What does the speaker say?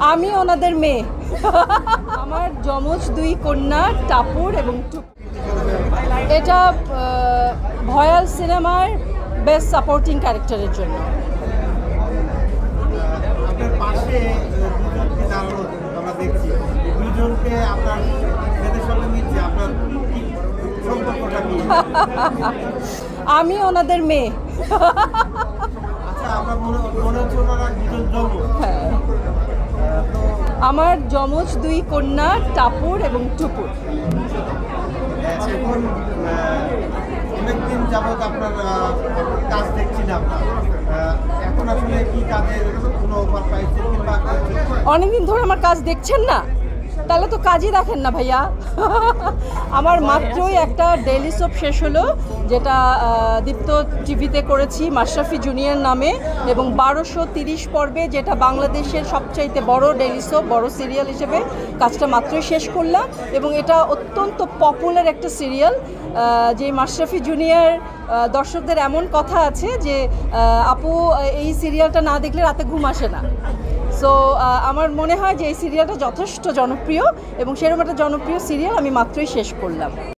আমি ওনাদের মেয়ে। আমার যমজ দুই কন্যা টাপুর এবং এটা ভয়াল সিনেমার বেস্ট সাপোর্টিং ক্যারেক্টারের জন্য। আপনার পাশে দুজনকে দাঁড়ানো আমরা দেখছি, দুজনকে আপনার মেয়েদের সঙ্গে মিলছে, আপনার কি সম্পর্কটা কি? আমি ওনাদের মেয়ে। আচ্ছা, আপনার মনে হচ্ছে ওনারা দুজন জন্ম। তো আমার যমজ দুই কন্যা টাপুর এবং টুপুর। এখন অনেকদিন যাবৎ আপনার কাজ দেখছি না আমরা, এখন আসলে কি কাজের কোনো অফার পাইছেন কিংবা অনেকদিন ধরে আমার কাজ দেখছেন না, তাহলে তো কাজই দেখেন না ভাইয়া। আমার মাত্রই একটা ডেইলি সোপ শেষ হলো, যেটা দীপ্ত টিভিতে করেছি মাশরাফি জুনিয়র নামে, এবং 1230 পর্বে, যেটা বাংলাদেশের সবচাইতে বড় ডেইলি সোপ, বড় সিরিয়াল হিসেবে কাজটা মাত্রই শেষ করলাম। এবং এটা অত্যন্ত পপুলার একটা সিরিয়াল, যে মাশরাফি জুনিয়র দর্শকদের এমন কথা আছে যে আপু এই সিরিয়ালটা না দেখলে রাতে ঘুম আসে না। সো আমার মনে হয় যে এই সিরিয়ালটা যথেষ্ট জনপ্রিয়, এবং সেরকম একটা জনপ্রিয় সিরিয়াল আমি মাত্রই শেষ করলাম।